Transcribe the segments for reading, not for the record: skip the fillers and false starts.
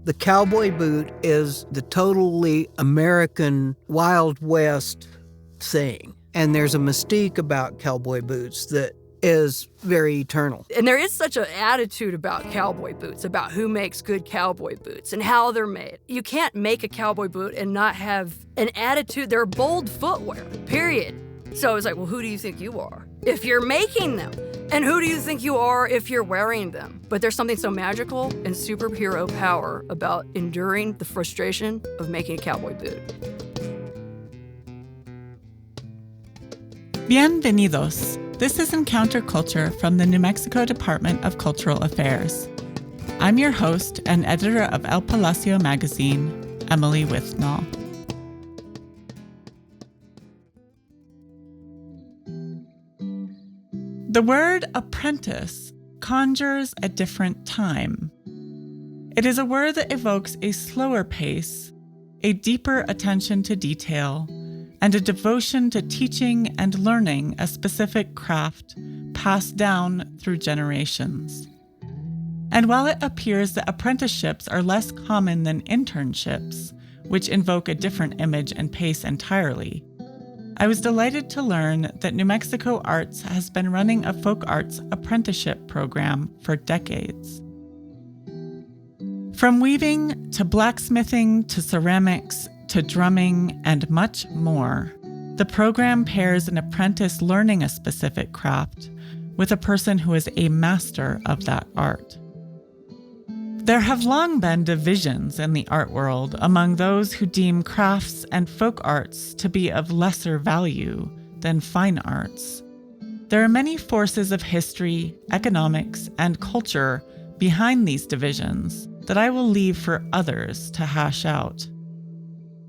The cowboy boot is the totally American Wild West thing. And there's a mystique about cowboy boots that is very eternal. And there is such an attitude about cowboy boots, about who makes good cowboy boots and how they're made. You can't make a cowboy boot and not have an attitude. They're bold footwear, period. So I was like, well, who do you think you are if you're making them? And who do you think you are if you're wearing them? But there's something so magical and superhero power about enduring the frustration of making a cowboy boot. Bienvenidos. This is Encounter Culture from the New Mexico Department of Cultural Affairs. I'm your host and editor of El Palacio magazine, Emily Withnall. The word apprentice conjures a different time. It is a word that evokes a slower pace, a deeper attention to detail, and a devotion to teaching and learning a specific craft passed down through generations. And while it appears that apprenticeships are less common than internships, which invoke a different image and pace entirely, I was delighted to learn that New Mexico Arts has been running a Folk Arts Apprenticeship Program for decades. From weaving to blacksmithing to ceramics to drumming and much more, the program pairs an apprentice learning a specific craft with a person who is a master of that art. There have long been divisions in the art world among those who deem crafts and folk arts to be of lesser value than fine arts. There are many forces of history, economics, and culture behind these divisions that I will leave for others to hash out.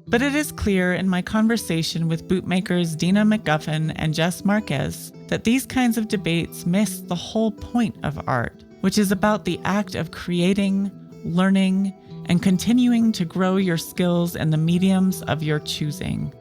But it is clear in my conversation with bootmakers Deana McGuffin and Jes Márquez that these kinds of debates miss the whole point of art, which is about the act of creating, learning, and continuing to grow your skills in the mediums of your choosing.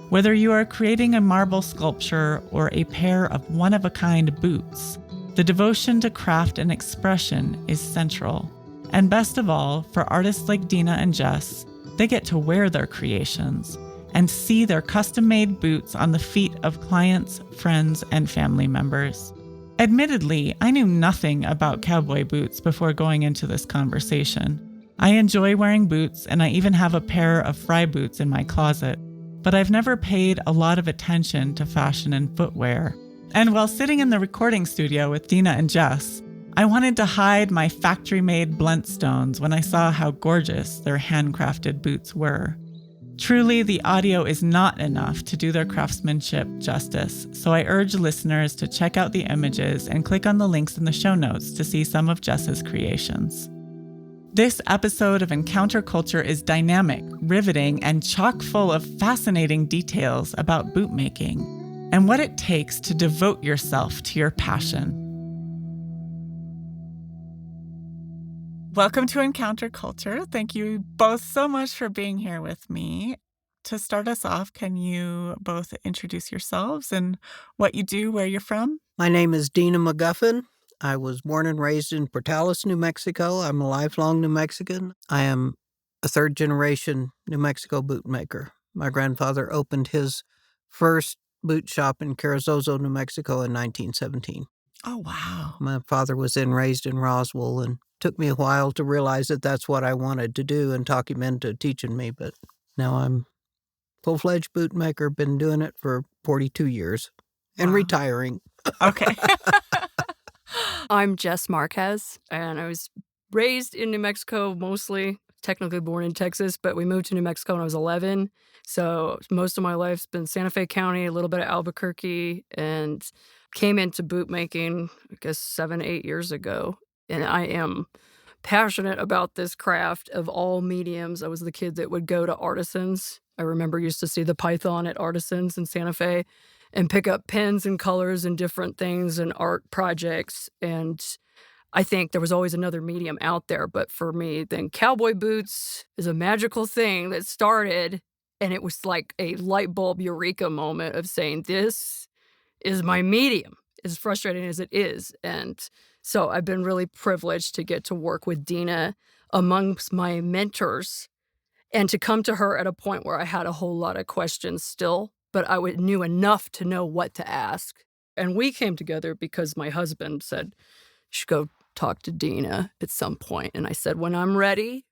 Whether you are creating a marble sculpture or a pair of one-of-a-kind boots, the devotion to craft and expression is central. And best of all, for artists like Deana and Jes, they get to wear their creations and see their custom-made boots on the feet of clients, friends, and family members. Admittedly, I knew nothing about cowboy boots before going into this conversation. I enjoy wearing boots, and I even have a pair of fry boots in my closet, but I've never paid a lot of attention to fashion and footwear. And while sitting in the recording studio with Deana and Jes, I wanted to hide my factory-made Blundstones when I saw how gorgeous their handcrafted boots were. Truly, the audio is not enough to do their craftsmanship justice, so I urge listeners to check out the images and click on the links in the show notes to see some of Jes's creations. This episode of Encounter Culture is dynamic, riveting, and chock full of fascinating details about bootmaking and what it takes to devote yourself to your passion. Welcome to Encounter Culture. Thank you both so much for being here with me. To start us off, can you both introduce yourselves and what you do, where you're from? My name is Deana McGuffin. I was born and raised in Portales, New Mexico. I'm a lifelong New Mexican. I am a third-generation New Mexico bootmaker. My grandfather opened his first boot shop in Carrizozo, New Mexico in 1917. Oh, wow. My father was then raised in Roswell, and took me a while to realize that that's what I wanted to do and talk him into teaching me. But now I'm full-fledged bootmaker, been doing it for 42 years and retiring. Okay. I'm Jes Márquez, and I was raised in New Mexico mostly, technically born in Texas, but we moved to New Mexico when I was 11. So most of my life's been Santa Fe County, a little bit of Albuquerque, and came into bootmaking, I guess, 7-8 years ago. And I am passionate about this craft of all mediums. I was the kid that would go to Artisans. I remember used to see the Python at Artisans in Santa Fe and pick up pens and colors and different things and art projects. And I think there was always another medium out there. But for me, then cowboy boots is a magical thing that started. And it was like a light bulb eureka moment of saying, this is my medium, as frustrating as it is. And so I've been really privileged to get to work with Deana amongst my mentors and to come to her at a point where I had a whole lot of questions still, but I knew enough to know what to ask. And we came together because my husband said, you should go talk to Deana at some point. And I said, when I'm ready,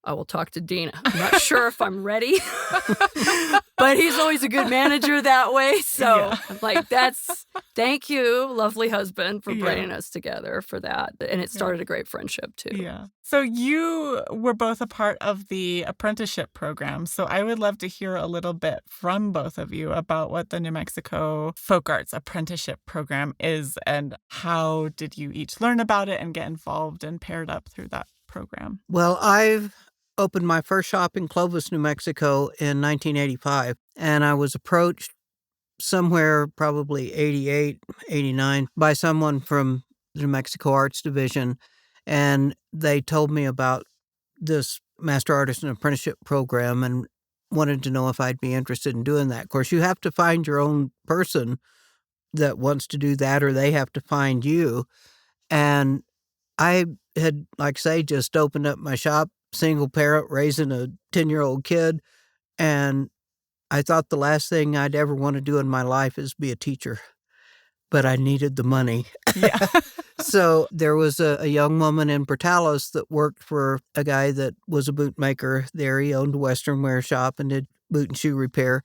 I will talk to Deana. I'm not sure if I'm ready, but he's always a good manager that way. So like, thank you, lovely husband, for bringing us together for that. And it started a great friendship too. Yeah. So you were both a part of the apprenticeship program. So I would love to hear a little bit from both of you about what the New Mexico Folk Arts Apprenticeship Program is and how did you each learn about it and get involved and paired up through that program? Well, I've opened my first shop in Clovis, New Mexico in 1985, and I was approached somewhere probably 88, 89 by someone from the New Mexico Arts Division, and they told me about this Master Artisan Apprenticeship Program and wanted to know if I'd be interested in doing that. Of course, you have to find your own person that wants to do that, or they have to find you. And I had, like I say, just opened up my shop, single parent, raising a 10-year-old kid, and I thought the last thing I'd ever want to do in my life is be a teacher, but I needed the money. Yeah. So there was a young woman in Portales that worked for a guy that was a bootmaker there. He owned a Western wear shop and did boot and shoe repair,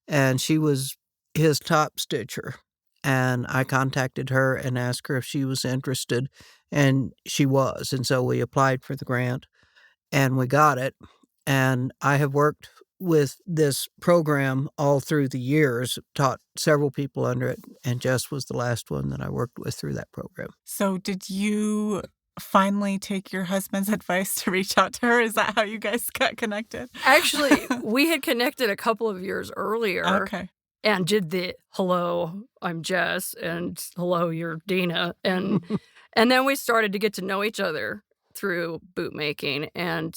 and she was his top stitcher. And I contacted her and asked her if she was interested, and she was. And so we applied for the grant, and we got it. And I have worked with this program all through the years, taught several people under it, and Jes was the last one that I worked with through that program. So did you finally take your husband's advice to reach out to her? Is that how you guys got connected? Actually, we had connected a couple of years earlier. Okay. And did the hello, I'm Jes, and hello, you're Deana. And then we started to get to know each other through bootmaking. And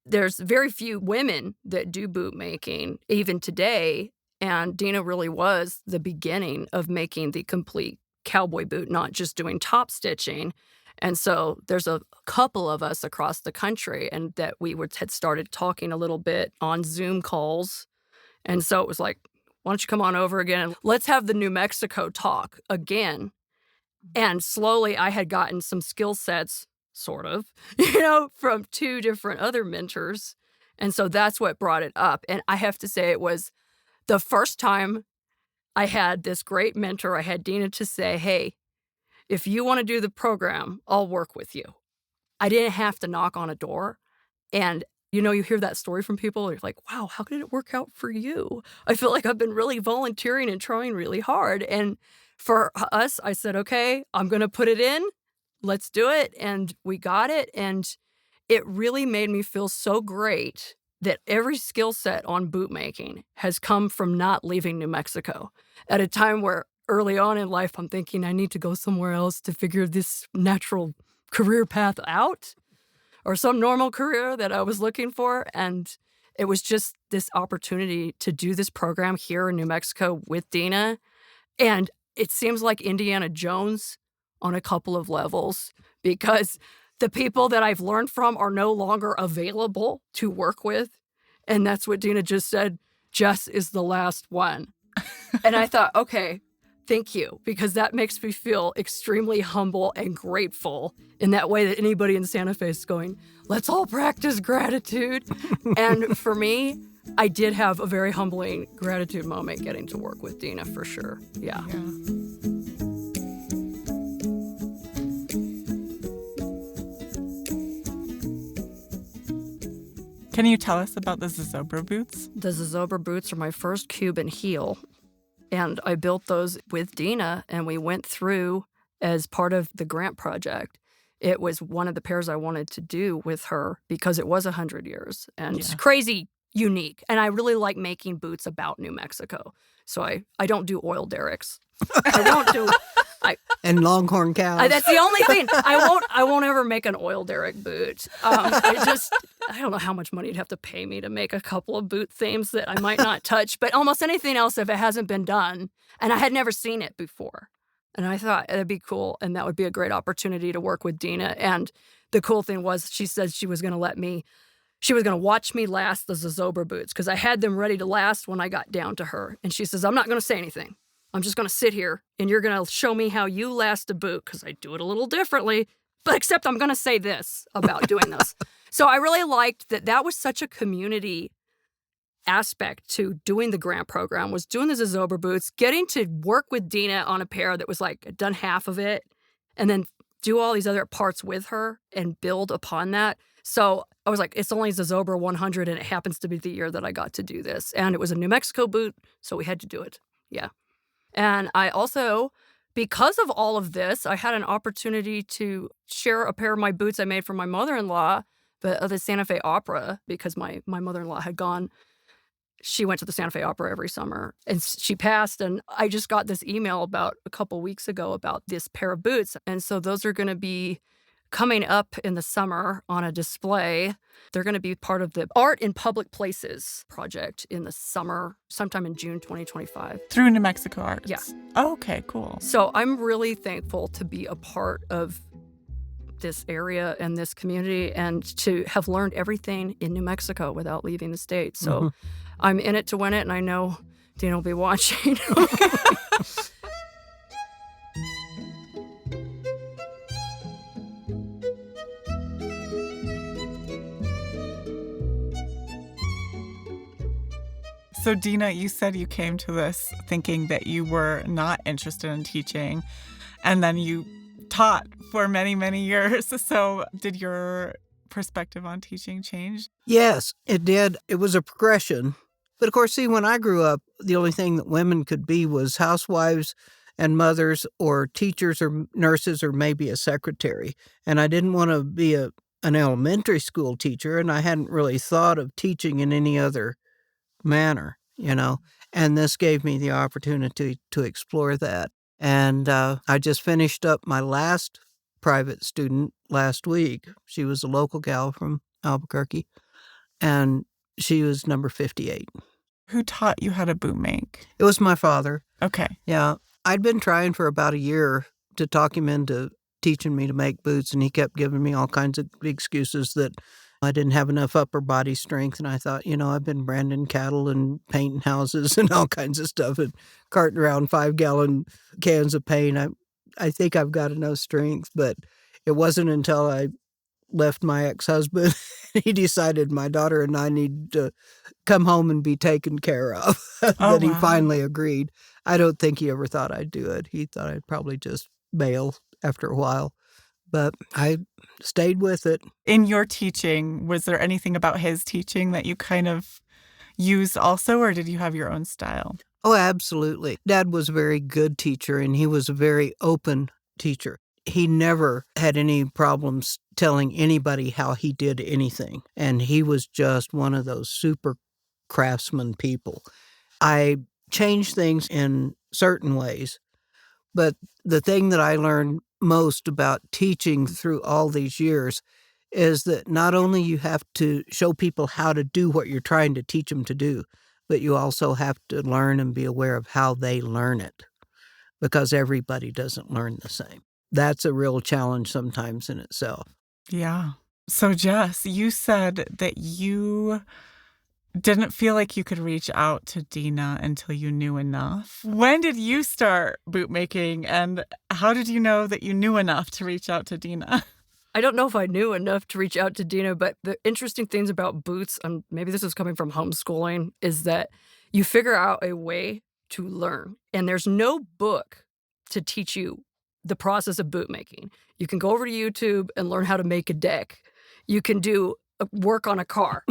there's very few women that do bootmaking even today. And Deana really was the beginning of making the complete cowboy boot, not just doing top stitching. And so there's a couple of us across the country and that had started talking a little bit on Zoom calls. And so it was like, why don't you come on over again? Let's have the New Mexico talk again. And slowly I had gotten some skill sets, sort of, from two different other mentors. And so that's what brought it up. And I have to say it was the first time I had this great mentor. I had Deana to say, hey, if you want to do the program, I'll work with you. I didn't have to knock on a door. And you hear that story from people, and you're like, wow, how did it work out for you? I feel like I've been really volunteering and trying really hard. And for us, I said, okay, I'm going to put it in. Let's do it. And we got it. And it really made me feel so great that every skill set on bootmaking has come from not leaving New Mexico at a time where early on in life, I'm thinking I need to go somewhere else to figure this natural career path out, or some normal career that I was looking for. And it was just this opportunity to do this program here in New Mexico with Deana. And it seems like Indiana Jones on a couple of levels, because the people that I've learned from are no longer available to work with. And that's what Deana just said. Jes is the last one. And I thought, okay, thank you, because that makes me feel extremely humble and grateful in that way that anybody in Santa Fe is going, let's all practice gratitude. And for me, I did have a very humbling gratitude moment getting to work with Deana for sure. Yeah. Can you tell us about the Zozobra boots? The Zozobra boots are my first Cuban heel. And I built those with Deana, and we went through as part of the grant project. It was one of the pairs I wanted to do with her because it was 100 years. And it's crazy unique. And I really like making boots about New Mexico. So I don't do oil derricks. I won't do... And longhorn cows. That's the only thing. I won't ever make an oil derrick boot. I don't know how much money you'd have to pay me to make a couple of boot themes that I might not touch. But almost anything else, if it hasn't been done, and I had never seen it before. And I thought it'd be cool, and that would be a great opportunity to work with Deana. And the cool thing was she said she was going to watch me last the Zozobra boots because I had them ready to last when I got down to her. And she says, I'm not going to say anything. I'm just going to sit here and you're going to show me how you last a boot because I do it a little differently. But except I'm going to say this about doing this. So I really liked that was such a community aspect to doing the grant program, was doing the Zozobra boots, getting to work with Deana on a pair that was like done half of it, and then do all these other parts with her and build upon that. So I was like, it's only Zozobra 100, and it happens to be the year that I got to do this. And it was a New Mexico boot, so we had to do it. Yeah. And I also, because of all of this, I had an opportunity to share a pair of my boots I made for my mother-in-law, the Santa Fe Opera, because my mother-in-law had gone. She went to the Santa Fe Opera every summer, and she passed. And I just got this email about a couple weeks ago about this pair of boots. And so those are going to be coming up in the summer on a display. They're going to be part of the Art in Public Places project in the summer, sometime in June 2025. Through New Mexico Arts? Yeah. Oh, okay, cool. So I'm really thankful to be a part of this area and this community and to have learned everything in New Mexico without leaving the state. So I'm in it to win it, and I know Deana will be watching. So, Deana, you said you came to this thinking that you were not interested in teaching, and then you taught for many, many years. So, did your perspective on teaching change? Yes, it did. It was a progression. But of course, see, when I grew up, the only thing that women could be was housewives and mothers or teachers or nurses or maybe a secretary. And I didn't want to be an elementary school teacher, and I hadn't really thought of teaching in any other manner, and this gave me the opportunity to explore that. And I just finished up my last private student last week. She was a local gal from Albuquerque, and she was number 58. Who taught you how to boot make? It was my father. Okay. Yeah. I'd been trying for about a year to talk him into teaching me to make boots, and he kept giving me all kinds of excuses that I didn't have enough upper body strength. And I thought, I've been branding cattle and painting houses and all kinds of stuff and carting around 5-gallon cans of paint. I think I've got enough strength, but it wasn't until I left my ex-husband, he decided my daughter and I need to come home and be taken care of, that he finally agreed. I don't think he ever thought I'd do it. He thought I'd probably just bail after a while. But I stayed with it. In your teaching, was there anything about his teaching that you kind of used also, or did you have your own style? Oh, absolutely. Dad was a very good teacher, and he was a very open teacher. He never had any problems telling anybody how he did anything, and he was just one of those super craftsman people. I changed things in certain ways, but the thing that I learned most about teaching through all these years is that not only you have to show people how to do what you're trying to teach them to do, but you also have to learn and be aware of how they learn it, because everybody doesn't learn the same. That's a real challenge sometimes in itself. Yeah. So, Jes, you said that you didn't feel like you could reach out to Deana until you knew enough. When did you start bootmaking, and how did you know that you knew enough to reach out to Deana? I don't know if I knew enough to reach out to Deana, but the interesting things about boots, and maybe this is coming from homeschooling, is that you figure out a way to learn. And there's no book to teach you the process of bootmaking. You can go over to YouTube and learn how to make a deck. You can do work on a car.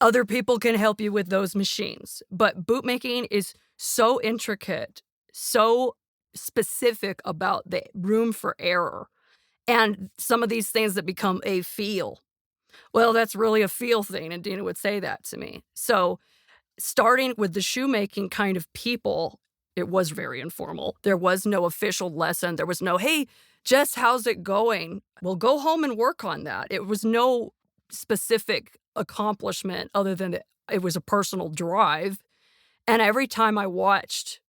Other people can help you with those machines. But bootmaking is so intricate, so specific about the room for error. And some of these things that become a feel. Well, that's really a feel thing, and Deana would say that to me. So starting with the shoemaking kind of people, it was very informal. There was no official lesson. There was no, hey, Jes, how's it going? Well, go home and work on that. It was no specific accomplishment other than that it was a personal drive. And every time I watched,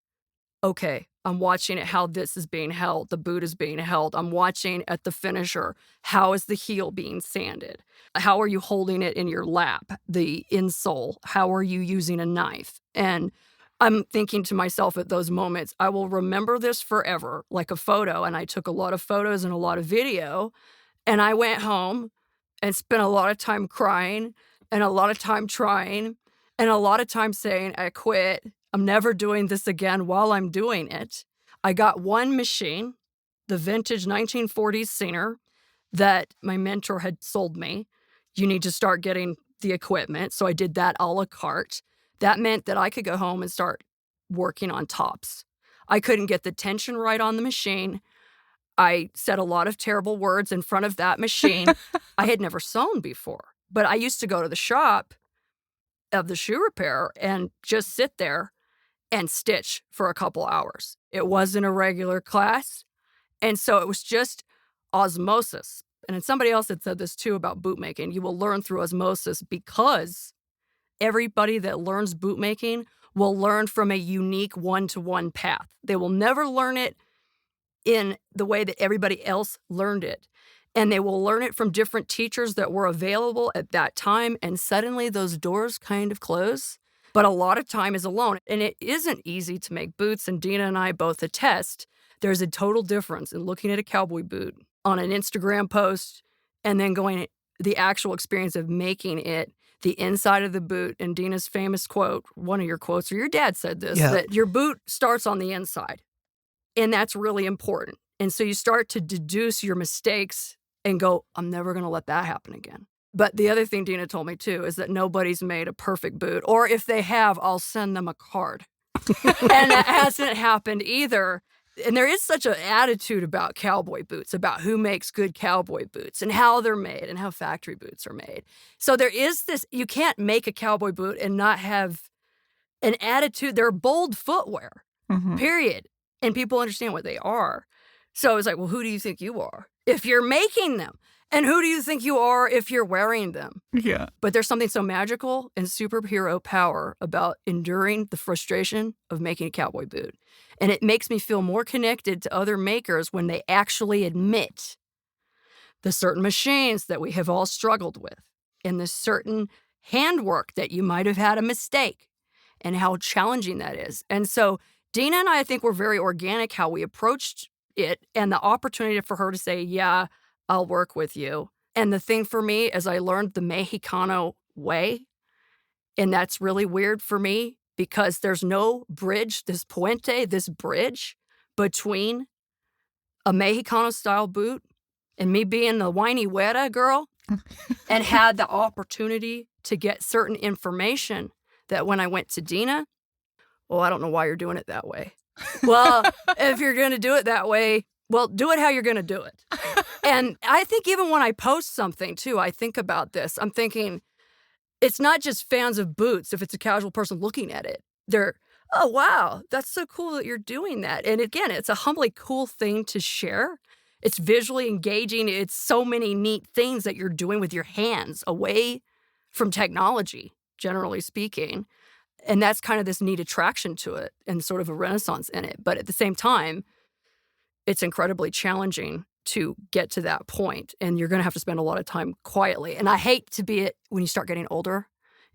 okay, I'm watching at how this is being held, the boot is being held. I'm watching at the finisher, how is the heel being sanded? How are you holding it in your lap, the insole? How are you using a knife? And I'm thinking to myself at those moments, I will remember this forever, like a photo. And I took a lot of photos and a lot of video. And I went home and spent a lot of time crying and a lot of time trying and a lot of time saying, I quit. I'm never doing this again while I'm doing it. I got one machine, the vintage 1940s Singer that my mentor had sold me. You need to start getting the equipment. So I did that a la carte. That meant that I could go home and start working on tops. I couldn't get the tension right on the machine. I said a lot of terrible words in front of that machine. I had never sewn before, but I used to go to the shop of the shoe repair and just sit there and stitch for a couple hours. It wasn't a regular class. And so it was just osmosis. And then somebody else had said this too about bootmaking. You will learn through osmosis because everybody that learns bootmaking will learn from a unique one-to-one path. They will never learn it in the way that everybody else learned it. And they will learn it from different teachers that were available at that time. And suddenly those doors kind of close. But a lot of time is alone. And it isn't easy to make boots. And Deana and I both attest there's a total difference in looking at a cowboy boot on an Instagram post and then going the actual experience of making it, the inside of the boot. And Deana's famous quote, one of your quotes, or your dad said this, that your boot starts on the inside. And that's really important. And so you start to deduce your mistakes and go, I'm never going to let that happen again. But the other thing Deana told me too is that nobody's made a perfect boot. Or if they have, I'll send them a card. And that hasn't happened either. And there is such an attitude about cowboy boots, about who makes good cowboy boots and how they're made and how factory boots are made. So there is this, you can't make a cowboy boot and not have an attitude. They're bold footwear, period. And people understand what they are. So I was like, well, who do you think you are if you're making them? And who do you think you are if you're wearing them? Yeah. But there's something so magical and superhero power about enduring the frustration of making a cowboy boot. And it makes me feel more connected to other makers when they actually admit the certain machines that we have all struggled with and the certain handwork that you might have had a mistake and how challenging that is. And so Deana and I think, were very organic how we approached it and the opportunity for her to say, yeah, I'll work with you. And the thing for me is I learned the Mexicano way. And that's really weird for me because there's no bridge, this puente, this bridge between a Mexicano style boot and me being the whiny güera girl and had the opportunity to get certain information that when I went to Deana, well, I don't know why you're doing it that way. Well, if you're going to do it that way, well, do it how you're going to do it. And I think even when I post something, too, I think about this. I'm thinking it's not just fans of boots if it's a casual person looking at it. They're, oh, wow, that's so cool that you're doing that. And again, it's a humbly cool thing to share. It's visually engaging. It's so many neat things that you're doing with your hands away from technology, generally speaking. And that's kind of this neat attraction to it and sort of a renaissance in it. But at the same time, it's incredibly challenging to get to that point. And you're going to have to spend a lot of time quietly. And I hate to be it when you start getting older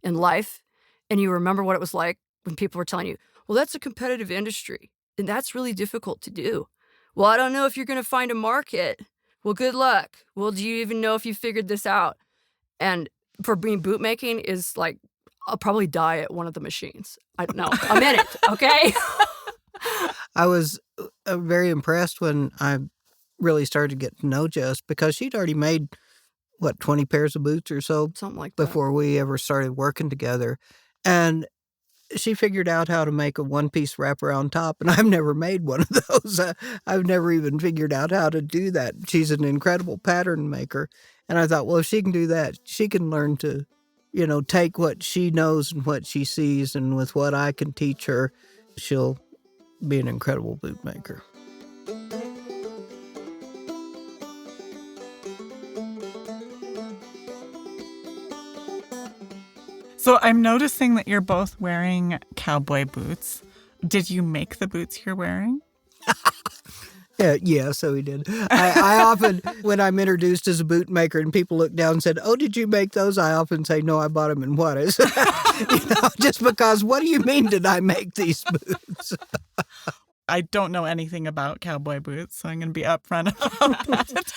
in life and you remember what it was like when people were telling you, well, that's a competitive industry. And that's really difficult to do. Well, I don't know if you're going to find a market. Well, good luck. Well, do you even know if you figured this out? And for me, bootmaking is like, I'll probably die at one of the machines. I don't know. I'm in it, okay? I was very impressed when I really started to get to know Jes because she'd already made, 20 pairs of boots or so? Something like that. Before we ever started working together. And she figured out how to make a one-piece wraparound top, and I've never made one of those. I've never even figured out how to do that. She's an incredible pattern maker. And I thought, well, if she can do that, she can learn to take what she knows and what she sees, and with what I can teach her, she'll be an incredible bootmaker. So I'm noticing that you're both wearing cowboy boots. Did you make the boots you're wearing? Yeah, so he did. I often, when I'm introduced as a boot maker and people look down and said, "Oh, did you make those?" I often say, "No, I bought them in Juarez." Just because, what do you mean did I make these boots? I don't know anything about cowboy boots, so I'm going to be upfront about that.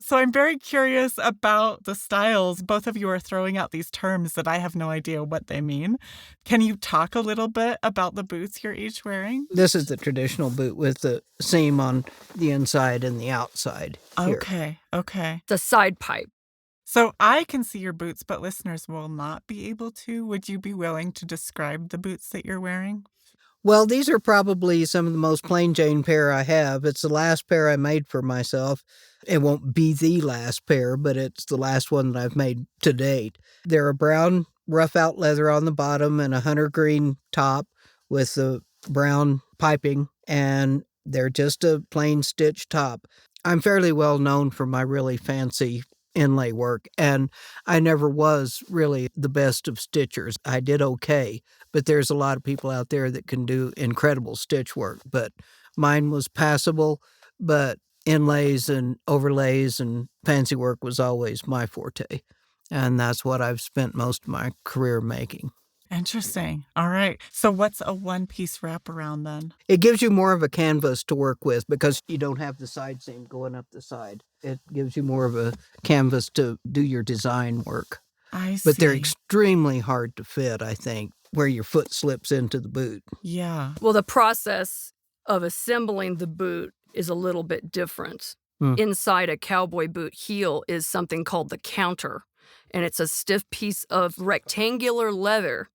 So I'm very curious about the styles. Both of you are throwing out these terms that I have no idea what they mean. Can you talk a little bit about the boots you're each wearing? This is the traditional boot with the seam on the inside and the outside here. Okay. The side pipe. So I can see your boots, but listeners will not be able to. Would you be willing to describe the boots that you're wearing? Well, these are probably some of the most plain Jane pair I have. It's the last pair I made for myself. It won't be the last pair, but it's the last one that I've made to date. They're a brown rough out leather on the bottom and a hunter green top with the brown piping, and they're just a plain stitch top. I'm fairly well known for my really fancy inlay work, and I never was really the best of stitchers. I did okay, but there's a lot of people out there that can do incredible stitch work, but mine was passable, but inlays and overlays and fancy work was always my forte, and that's what I've spent most of my career making. Interesting. All right. So what's a one-piece wraparound then? It gives you more of a canvas to work with because you don't have the side seam going up the side. It gives you more of a canvas to do your design work. I see. But they're extremely hard to fit, I think, where your foot slips into the boot. Yeah. Well, the process of assembling the boot is a little bit different. Inside a cowboy boot heel is something called the counter, and it's a stiff piece of rectangular leather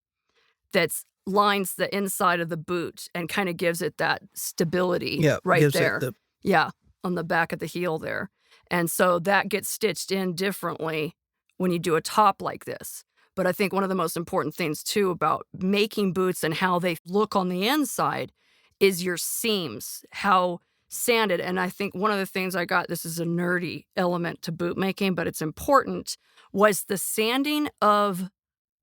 that lines the inside of the boot and kind of gives it that stability right there. Yeah, on the back of the heel there. And so that gets stitched in differently when you do a top like this. But I think one of the most important things, too, about making boots and how they look on the inside is your seams, how sanded. And I think one of the things I got, this is a nerdy element to boot making, but it's important, was the sanding of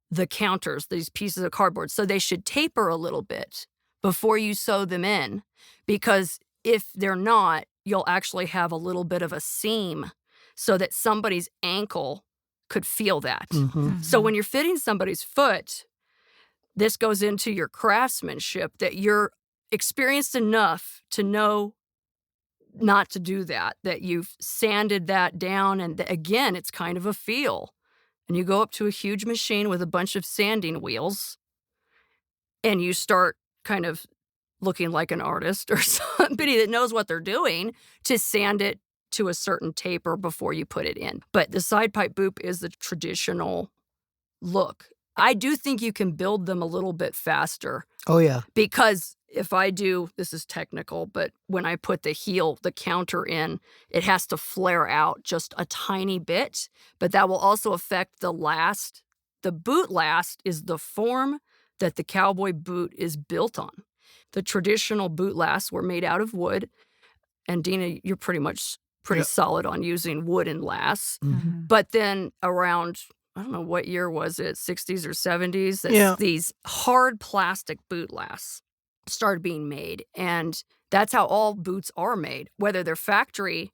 the counters, these pieces of cardboard. So they should taper a little bit before you sew them in, because if they're not, you'll actually have a little bit of a seam so that somebody's ankle could feel that. So when you're fitting somebody's foot, this goes into your craftsmanship, that you're experienced enough to know not to do that, that you've sanded that down. And again, it's kind of a feel. And you go up to a huge machine with a bunch of sanding wheels, and you start kind of looking like an artist or somebody that knows what they're doing to sand it to a certain taper before you put it in. But the side pipe boot is the traditional look. I do think you can build them a little bit faster. Oh, yeah. Because if I do, this is technical, but when I put the heel, the counter in, it has to flare out just a tiny bit, but that will also affect the last. The boot last is the form that the cowboy boot is built on. The traditional boot lasts were made out of wood, and Deana, you're pretty solid on using wooden lasts. But then around, I don't know, what year was it, 60s or 70s, these hard plastic boot lasts started being made. And that's how all boots are made. Whether they're factory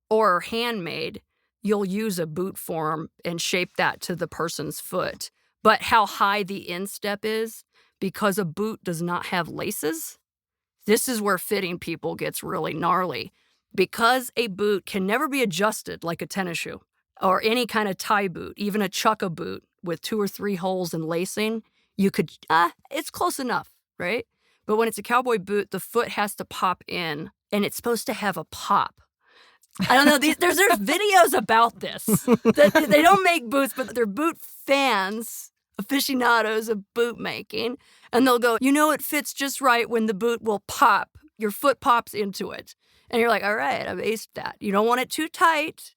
or handmade, you'll use a boot form and shape that to the person's foot. But how high the instep is, because a boot does not have laces, this is where fitting people gets really gnarly. Because a boot can never be adjusted like a tennis shoe or any kind of tie boot, even a chukka boot with 2 or 3 holes and lacing, you could, it's close enough, right? But when it's a cowboy boot, the foot has to pop in, and it's supposed to have a pop. I don't know, there's videos about this. They don't make boots, but they're boot fans, aficionados of boot making, and they'll go, it fits just right when the boot will pop. Your foot pops into it. And you're like, all right, I've aced that. You don't want it too tight,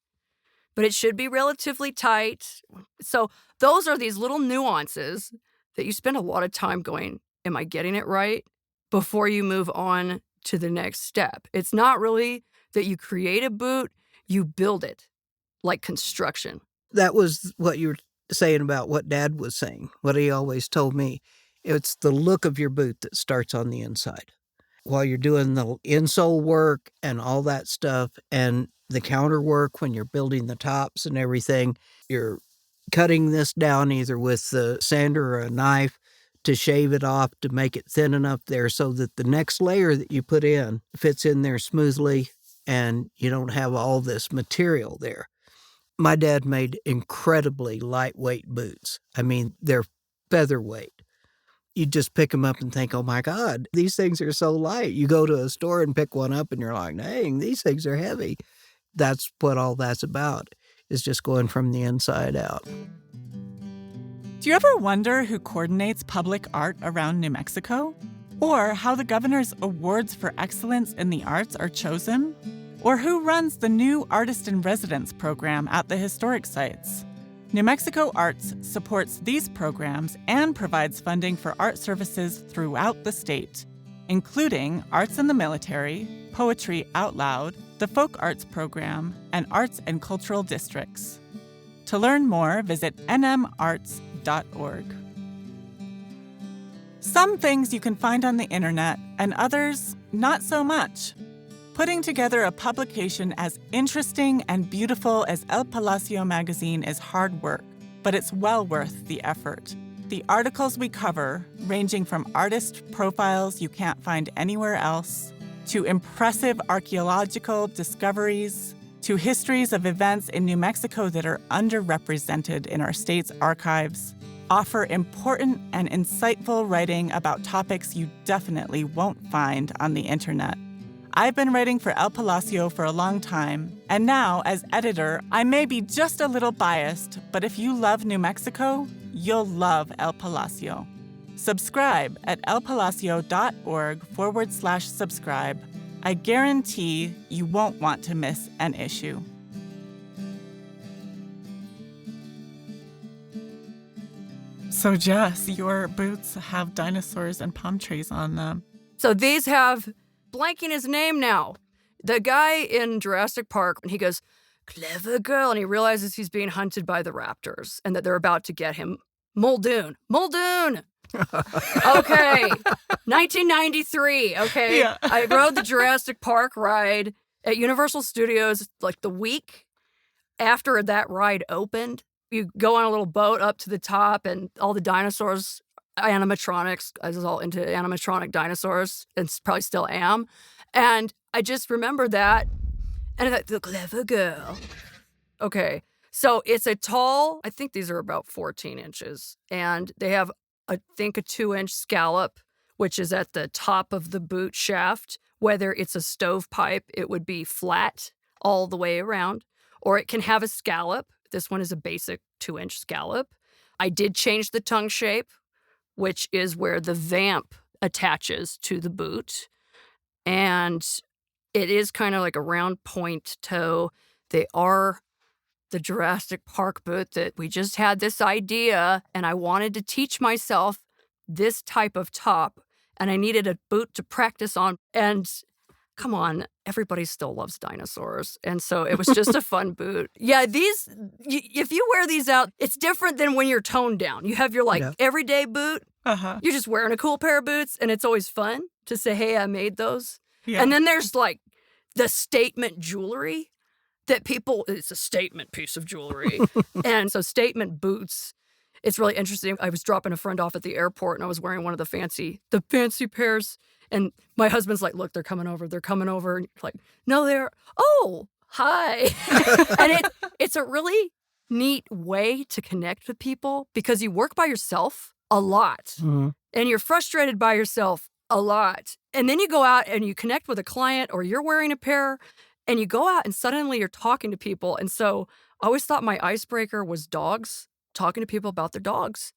but it should be relatively tight. So those are these little nuances that you spend a lot of time going, am I getting it right? Before you move on to the next step. It's not really that you create a boot, you build it like construction. That was what you were saying about what Dad was saying, what he always told me. It's the look of your boot that starts on the inside. while you're doing the insole work and all that stuff and the counter work when you're building the tops and everything, you're cutting this down either with the sander or a knife to shave it off to make it thin enough there so that the next layer that you put in fits in there smoothly and you don't have all this material there. My dad made incredibly lightweight boots. I mean, they're featherweight. You just pick them up and think, oh my God, these things are so light. You go to a store and pick one up and you're like, dang, these things are heavy. That's what all that's about, is just going from the inside out. Do you ever wonder who coordinates public art around New Mexico? Or how the governor's awards for excellence in the arts are chosen? Or who runs the new Artist in Residence program at the historic sites? New Mexico Arts supports these programs and provides funding for art services throughout the state, including Arts in the Military, Poetry Out Loud, the Folk Arts Program, and Arts and Cultural Districts. To learn more, visit nmarts.org. Some things you can find on the internet, and others not so much. Putting together a publication as interesting and beautiful as El Palacio magazine is hard work, but it's well worth the effort. The articles we cover, ranging from artist profiles you can't find anywhere else, to impressive archaeological discoveries, to histories of events in New Mexico that are underrepresented in our state's archives, offer important and insightful writing about topics you definitely won't find on the internet. I've been writing for El Palacio for a long time, and now, as editor, I may be just a little biased, but if you love New Mexico, you'll love El Palacio. Subscribe at elpalacio.org/subscribe. I guarantee you won't want to miss an issue. So, Jess, your boots have dinosaurs and palm trees on them. So these have, blanking his name now, the guy in Jurassic Park, and he goes, clever girl, and he realizes he's being hunted by the raptors and that they're about to get him. Muldoon. Okay. 1993. Okay. Yeah. I rode the Jurassic Park ride at Universal Studios like the week after that ride opened. You go on a little boat up to the top and all the dinosaurs, animatronics. I was all into animatronic dinosaurs and probably still am. And I just remember that. And I thought, the clever girl. Okay. So it's a tall, I think these are about 14 inches. And they have, I think, a 2-inch scallop, which is at the top of the boot shaft. Whether it's a stovepipe, it would be flat all the way around. Or it can have a scallop. This one is a basic 2-inch scallop. I did change the tongue shape, which is where the vamp attaches to the boot. And it is kind of like a round point toe. They are the Jurassic Park boot that we just had this idea, and I wanted to teach myself this type of top, and I needed a boot to practice on. And come on, everybody still loves dinosaurs. And so it was just a fun boot. Yeah, these, if you wear these out, it's different than when you're toned down. You have your everyday boot. Uh-huh. You're just wearing a cool pair of boots, and it's always fun to say, hey, I made those. Yeah. And then there's like the statement jewelry that it's a statement piece of jewelry. And so statement boots, it's really interesting. I was dropping a friend off at the airport and I was wearing one of the fancy pairs. And my husband's like, look, they're coming over. And like, no, oh, hi. And it's a really neat way to connect with people because you work by yourself a lot and you're frustrated by yourself a lot. And then you go out and you connect with a client or you're wearing a pair and you go out and suddenly you're talking to people. And so I always thought my icebreaker was dogs, talking to people about their dogs.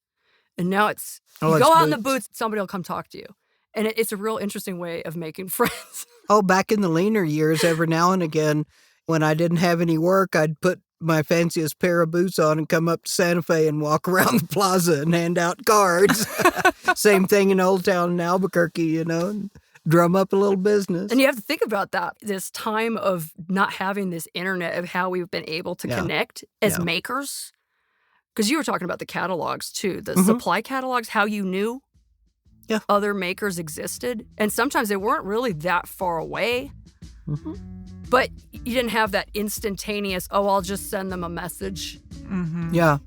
And now it's, you go out in the boots, somebody will come talk to you. And it's a real interesting way of making friends. Oh, back in the leaner years, every now and again, when I didn't have any work, I'd put my fanciest pair of boots on and come up to Santa Fe and walk around the plaza and hand out cards. Same thing in Old Town in Albuquerque, and drum up a little business. And you have to think about that, this time of not having this internet, of how we've been able to connect as makers. Because you were talking about the catalogs too, the supply catalogs, how you knew. other makers existed. And sometimes they weren't really that far away. Mm-hmm. But you didn't have that instantaneous, oh, I'll just send them a message. Mm-hmm. Yeah.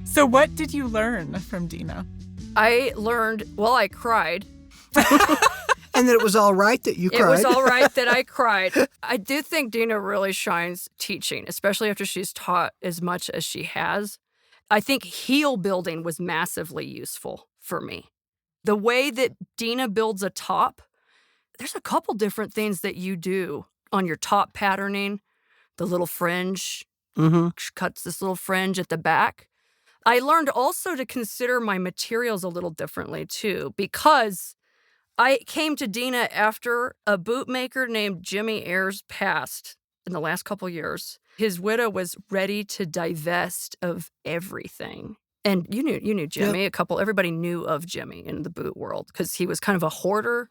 So what did you learn from Deana? I learned, well, I cried. And that it was all right that you cried. It was all right that I cried. I do think Deana really shines teaching, especially after she's taught as much as she has. I think heel building was massively useful for me. The way that Deana builds a top, there's a couple different things that you do on your top patterning. The little fringe, she cuts this little fringe at the back. I learned also to consider my materials a little differently too, because I came to Deana after a bootmaker named Jimmy Ayers passed in the last couple years. His widow was ready to divest of everything. And you knew Jimmy. Yep. Everybody knew of Jimmy in the boot world because he was kind of a hoarder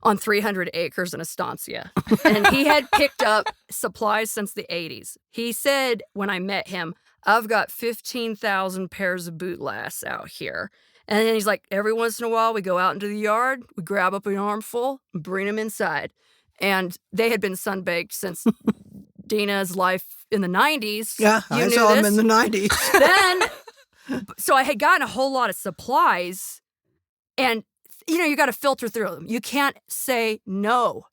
on 300 acres in Estancia. And he had picked up supplies since the 80s. He said when I met him, I've got 15,000 pairs of boot lasts out here. And then he's like, every once in a while, we go out into the yard, we grab up an armful, and bring them inside. And they had been sunbaked since Deana's life in the 90s. Yeah, I saw him in the 90s. So I had gotten a whole lot of supplies, and, you got to filter through them. You can't say no.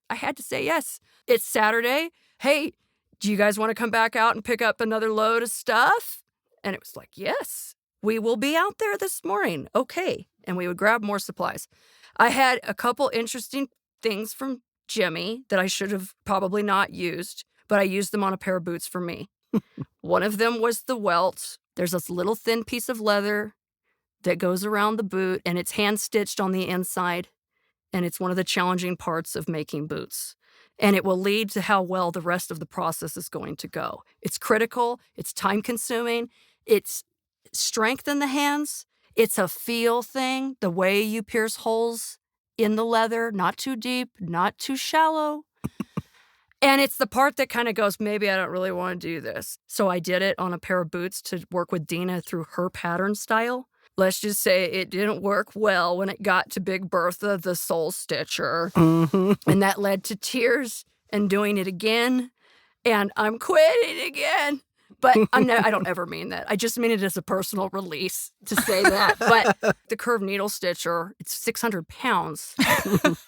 I had to say yes. It's Saturday. Hey, do you guys want to come back out and pick up another load of stuff? And it was like, yes. We will be out there this morning. Okay. And we would grab more supplies. I had a couple interesting things from Jimmy that I should have probably not used, but I used them on a pair of boots for me. One of them was the welt. There's this little thin piece of leather that goes around the boot, and it's hand-stitched on the inside. And it's one of the challenging parts of making boots. And it will lead to how well the rest of the process is going to go. It's critical. It's time-consuming. It's strength in the hands. It's a feel thing, the way you pierce holes in the leather, not too deep, not too shallow. And it's the part that kind of goes, maybe I don't really want to do this. So I did it on a pair of boots to work with Deana through her pattern style. Let's just say it didn't work well when it got to Big Bertha, the soul stitcher. Mm-hmm. And that led to tears and doing it again. And I'm quitting again. But I don't ever mean that. I just mean it as a personal release to say that. But the curved needle stitcher, it's 600 pounds.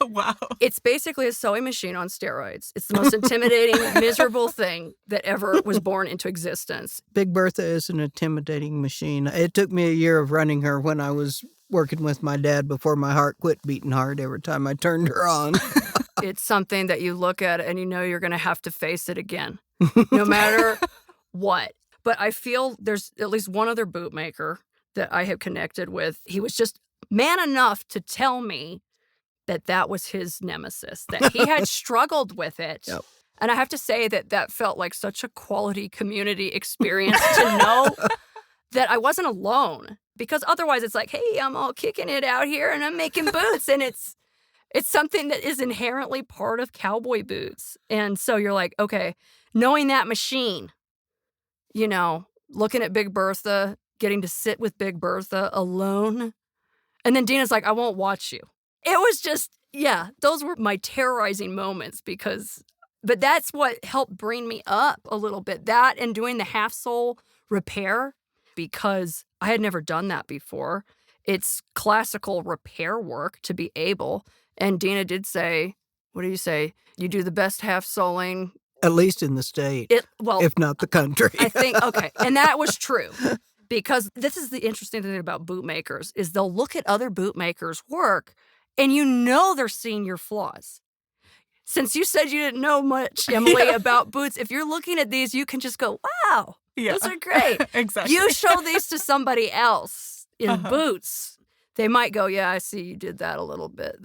Wow. It's basically a sewing machine on steroids. It's the most intimidating, miserable thing that ever was born into existence. Big Bertha is an intimidating machine. It took me a year of running her when I was working with my dad before my heart quit beating hard every time I turned her on. It's something that you look at and you know you're going to have to face it again, no matter what. But I feel there's at least one other bootmaker that I have connected with. He was just man enough to tell me that that was his nemesis, that he had struggled with it. Yep. And I have to say that felt like such a quality community experience to know that I wasn't alone. Because otherwise it's like, hey, I'm all kicking it out here and I'm making boots. And it's something that is inherently part of cowboy boots. And so you're like, okay, knowing that machine, looking at Big Bertha, getting to sit with Big Bertha alone. And then Deana's like, I won't watch you. It was just, those were my terrorizing moments but that's what helped bring me up a little bit. That and doing the half sole repair, because I had never done that before. It's classical repair work to be able. And Deana did say, what do you say? You do the best half soling. At least in the state, if not the country. I think, okay. And that was true. Because this is the interesting thing about bootmakers is they'll look at other bootmakers' work and they're seeing your flaws. Since you said you didn't know much, Emily, about boots, if you're looking at these, you can just go, wow, those are great. Exactly. You show these to somebody else in boots. They might go, I see you did that a little bit.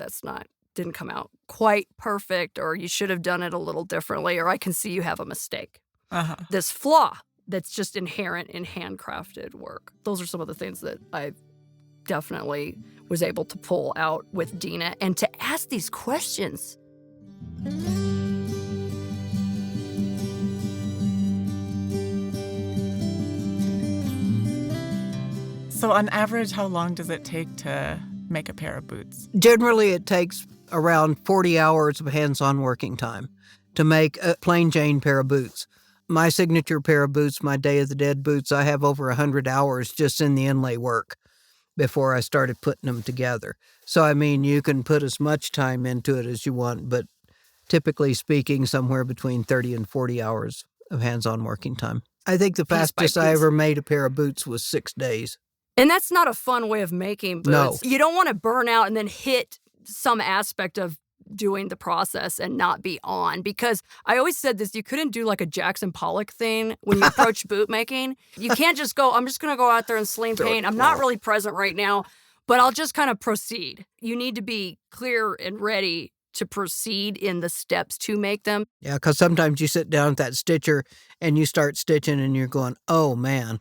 Didn't come out quite perfect, or you should have done it a little differently, or I can see you have a mistake. This flaw that's just inherent in handcrafted work. Those are some of the things that I definitely was able to pull out with Deana and to ask these questions. So on average, how long does it take to make a pair of boots? Generally, it takes around 40 hours of hands-on working time to make a plain Jane pair of boots. My signature pair of boots, my Day of the Dead boots, I have over 100 hours just in the inlay work before I started putting them together. So, I mean, you can put as much time into it as you want, but typically speaking, somewhere between 30 and 40 hours of hands-on working time. I think the Piece by fastest I piece. ever made a pair of boots was 6 days. And that's not a fun way of making boots. No. You don't want to burn out and then hit some aspect of doing the process and not be on. Because I always said this, you couldn't do like a Jackson Pollock thing when you approach boot making. You can't just go, I'm just going to go out there and sling paint. I'm not really present right now, but I'll just kind of proceed. You need to be clear and ready to proceed in the steps to make them. Yeah, because sometimes you sit down at that stitcher and you start stitching and you're going, oh man,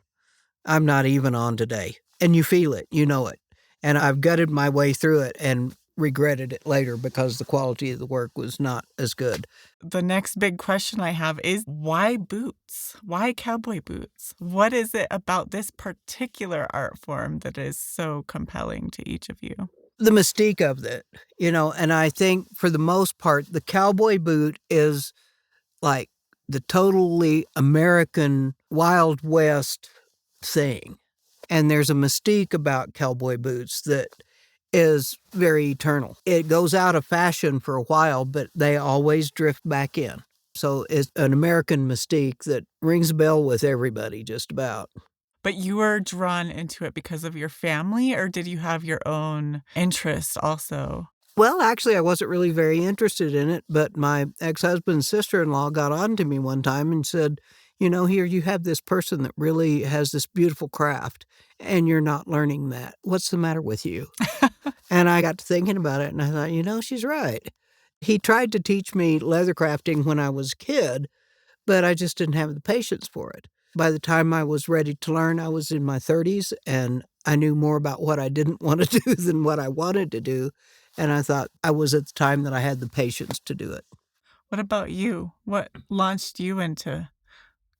I'm not even on today. And you feel it, you know it. And I've gutted my way through it and regretted it later because the quality of the work was not as good. The next big question I have is why boots? Why cowboy boots? What is it about this particular art form that is so compelling to each of you? The mystique of it, and I think for the most part, the cowboy boot is like the totally American Wild West thing. And there's a mystique about cowboy boots that is very eternal. It goes out of fashion for a while, but they always drift back in. So it's an American mystique that rings a bell with everybody just about. But you were drawn into it because of your family, or did you have your own interest also? Well, actually, I wasn't really very interested in it, but my ex-husband's sister-in-law got on to me one time and said, here you have this person that really has this beautiful craft, and you're not learning that. What's the matter with you? And I got to thinking about it, and I thought, she's right. He tried to teach me leather crafting when I was a kid, but I just didn't have the patience for it. By the time I was ready to learn, I was in my 30s, and I knew more about what I didn't want to do than what I wanted to do. And I thought I was at the time that I had the patience to do it. What about you? What launched you into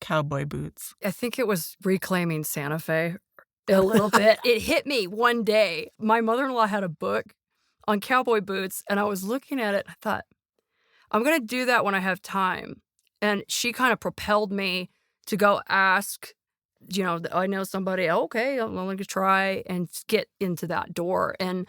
cowboy boots? I think it was reclaiming Santa Fe a little bit. It hit me one day. My mother-in-law had a book on cowboy boots, and I was looking at it. I thought, I'm going to do that when I have time. And she kind of propelled me to go ask, I know somebody, okay, I'm going to try and get into that door. And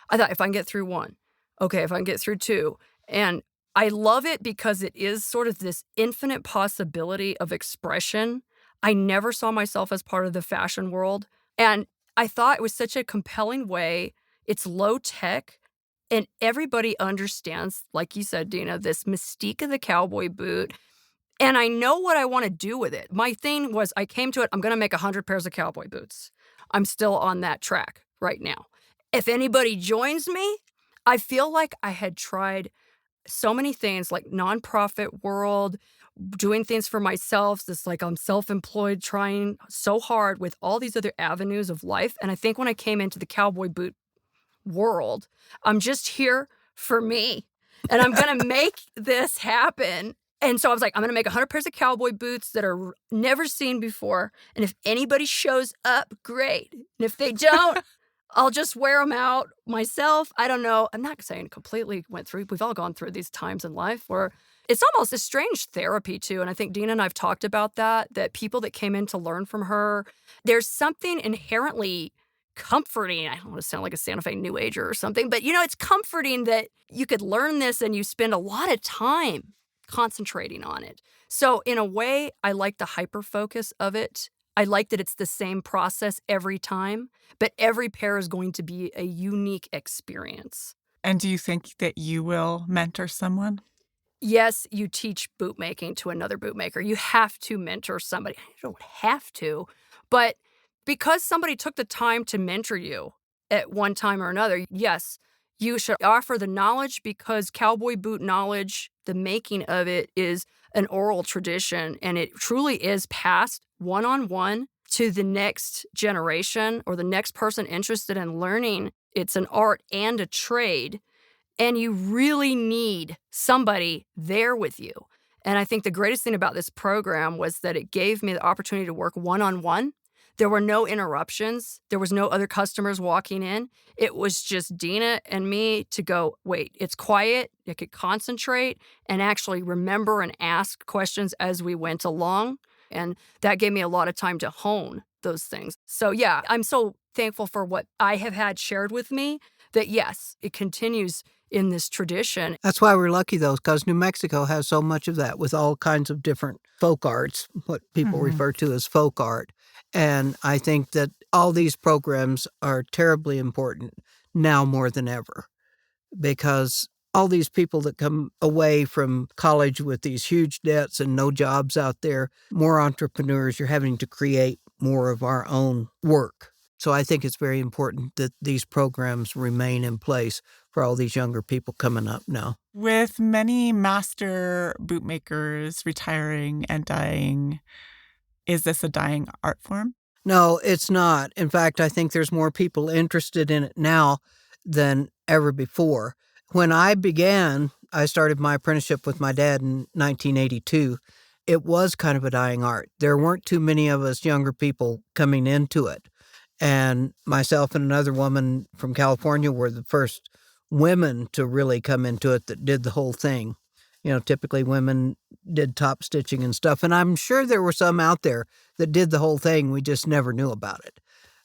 I thought, if I can get through one, okay, if I can get through two. And I love it because it is sort of this infinite possibility of expression. I never saw myself as part of the fashion world. And I thought it was such a compelling way. It's low tech. And everybody understands, like you said, Deana, this mystique of the cowboy boot. And I know what I want to do with it. My thing was I came to it, I'm going to make 100 pairs of cowboy boots. I'm still on that track right now. If anybody joins me, I feel like I had tried so many things like nonprofit world, doing things for myself. This like I'm self-employed, trying so hard with all these other avenues of life. And I think when I came into the cowboy boot world, I'm just here for me. And I'm going to make this happen. And so I was like, I'm going to make 100 pairs of cowboy boots that are never seen before. And if anybody shows up, great. And if they don't, I'll just wear them out myself. I don't know. I'm not saying completely went through. We've all gone through these times in life where it's almost a strange therapy too. And I think Deana and I have talked about that people that came in to learn from her, there's something inherently comforting. I don't want to sound like a Santa Fe New Ager or something, but it's comforting that you could learn this and you spend a lot of time concentrating on it. So in a way, I like the hyper focus of it. I like that it's the same process every time, but every pair is going to be a unique experience. And do you think that you will mentor someone? Yes, you teach bootmaking to another bootmaker. You have to mentor somebody. You don't have to, but because somebody took the time to mentor you at one time or another, yes, you should offer the knowledge because cowboy boot knowledge, the making of it is an oral tradition and it truly is passed one-on-one to the next generation or the next person interested in learning. It's an art and a trade, and you really need somebody there with you. And I think the greatest thing about this program was that it gave me the opportunity to work one-on-one. There were no interruptions. There was no other customers walking in. It was just Deana and me to go, wait, it's quiet. I could concentrate and actually remember and ask questions as we went along. And that gave me a lot of time to hone those things. So yeah, I'm so thankful for what I have had shared with me that yes, it continues in this tradition. That's why we're lucky, though, because New Mexico has so much of that with all kinds of different folk arts, what people refer to as folk art. And I think that all these programs are terribly important now more than ever, because all these people that come away from college with these huge debts and no jobs out there, more entrepreneurs, you're having to create more of our own work. So I think it's very important that these programs remain in place for all these younger people coming up now. With many master bootmakers retiring and dying, is this a dying art form? No, it's not. In fact, I think there's more people interested in it now than ever before. When I began, I started my apprenticeship with my dad in 1982. It was kind of a dying art. There weren't too many of us younger people coming into it. And myself and another woman from California were the first women to really come into it that did the whole thing. You know, typically women did top stitching and stuff. And I'm sure there were some out there that did the whole thing. We just never knew about it.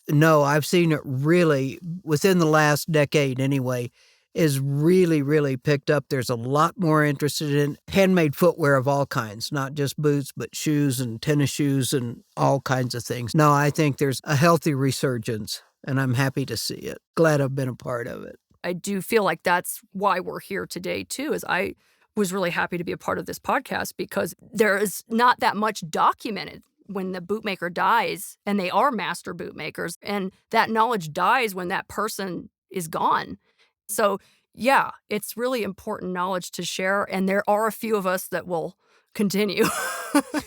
No, I've seen it really, within the last decade anyway, is really, really picked up. There's a lot more interested in handmade footwear of all kinds, not just boots, but shoes and tennis shoes and all kinds of things. No, I think there's a healthy resurgence, and I'm happy to see it. Glad I've been a part of it. I do feel like that's why we're here today, too, is I was really happy to be a part of this podcast because there is not that much documented when the bootmaker dies, and they are master bootmakers, and that knowledge dies when that person is gone. So, yeah, it's really important knowledge to share, and there are a few of us that will continue.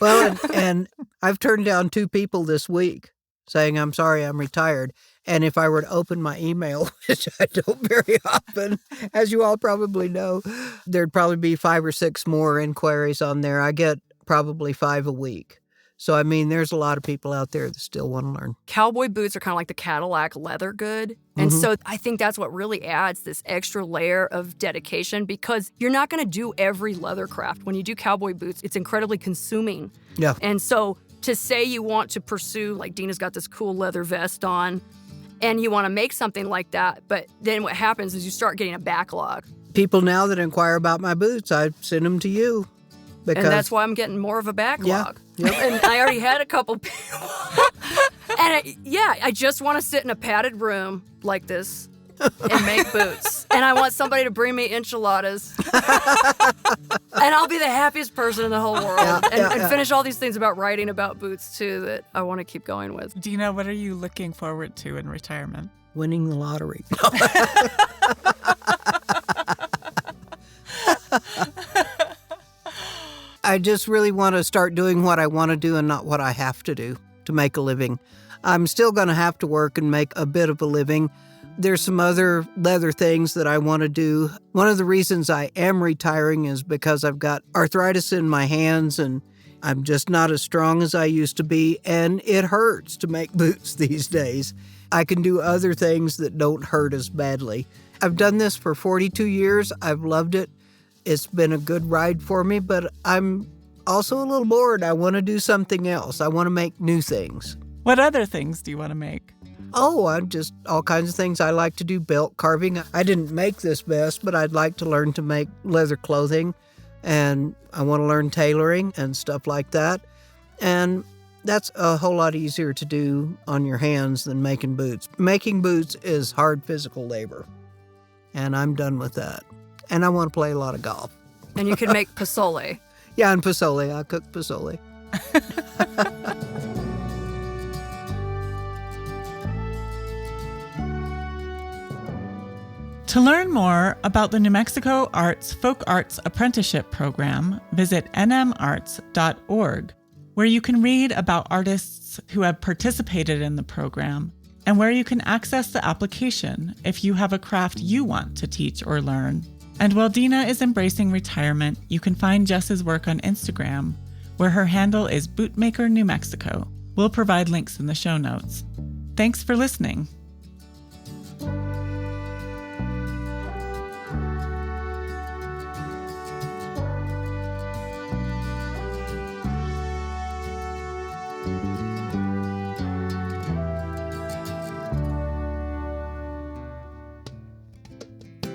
Well, and I've turned down 2 people this week saying, I'm sorry, I'm retired. And if I were to open my email, which I don't very often, as you all probably know, there'd probably be 5 or 6 more inquiries on there. I get probably 5 a week. So, I mean, there's a lot of people out there that still want to learn. Cowboy boots are kind of like the Cadillac leather good. And so I think that's what really adds this extra layer of dedication because you're not going to do every leather craft. When you do cowboy boots, it's incredibly consuming. Yeah. And so to say you want to pursue, like Deana's got this cool leather vest on, and you want to make something like that, but then what happens is you start getting a backlog. People now that inquire about my boots, I send them to you. Because, and that's why I'm getting more of a backlog. Yeah. Yep. And I already had a couple people. And I just want to sit in a padded room like this and make boots. And I want somebody to bring me enchiladas. And I'll be the happiest person in the whole world. And finish all these things about writing about boots, too, that I want to keep going with. Deana, what are you looking forward to in retirement? Winning the lottery. I just really want to start doing what I want to do and not what I have to do to make a living. I'm still going to have to work and make a bit of a living. There's some other leather things that I want to do. One of the reasons I am retiring is because I've got arthritis in my hands and I'm just not as strong as I used to be, and it hurts to make boots these days. I can do other things that don't hurt as badly. I've done this for 42 years. I've loved it. It's been a good ride for me, but I'm also a little bored. I want to do something else. I want to make new things. What other things do you want to make? Oh, I'm just all kinds of things. I like to do belt carving. I didn't make this vest, but I'd like to learn to make leather clothing, and I want to learn tailoring and stuff like that. And that's a whole lot easier to do on your hands than making boots. Making boots is hard physical labor, and I'm done with that. And I want to play a lot of golf. And you can make pozole. Yeah, and pozole. I cook pozole. To learn more about the New Mexico Arts Folk Arts Apprenticeship Program, visit nmarts.org, where you can read about artists who have participated in the program and where you can access the application if you have a craft you want to teach or learn. And while Deana is embracing retirement, you can find Jes's work on Instagram, where her handle is Bootmaker New Mexico. We'll provide links in the show notes. Thanks for listening.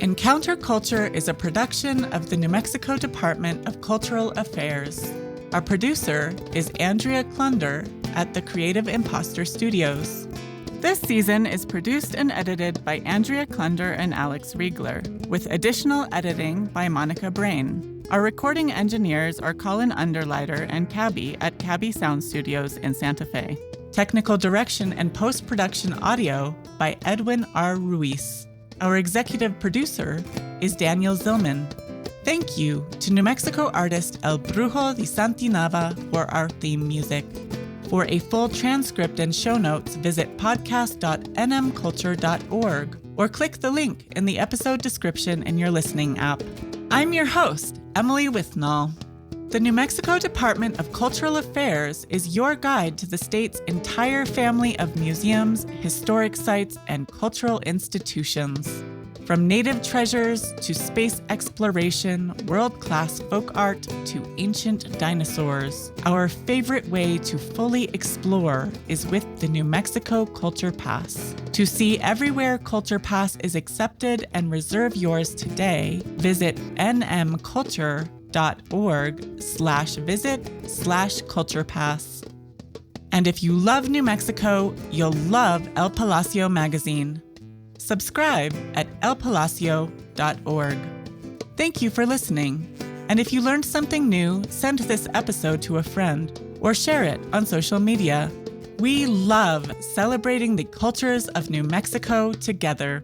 Encounter Culture is a production of the New Mexico Department of Cultural Affairs. Our producer is Andrea Klunder at the Creative Impostor Studios. This season is produced and edited by Andrea Klunder and Alex Riegler, with additional editing by Monica Brain. Our recording engineers are Colin Underleiter and Cabby at Cabby Sound Studios in Santa Fe. Technical direction and post-production audio by Edwin R. Ruiz. Our executive producer is Daniel Zillman. Thank you to New Mexico artist El Brujo de Santinava for our theme music. For a full transcript and show notes, visit podcast.nmculture.org or click the link in the episode description in your listening app. I'm your host, Emily Withnall. The New Mexico Department of Cultural Affairs is your guide to the state's entire family of museums, historic sites, and cultural institutions. From native treasures to space exploration, world-class folk art to ancient dinosaurs, our favorite way to fully explore is with the New Mexico CulturePass. To see everywhere CulturePass is accepted and reserve yours today, visit nmculture.org/visit/CulturePass. And if you love New Mexico, you'll love El Palacio magazine. Subscribe at elpalacio.org. Thank you for listening. And if you learned something new, send this episode to a friend or share it on social media. We love celebrating the cultures of New Mexico together.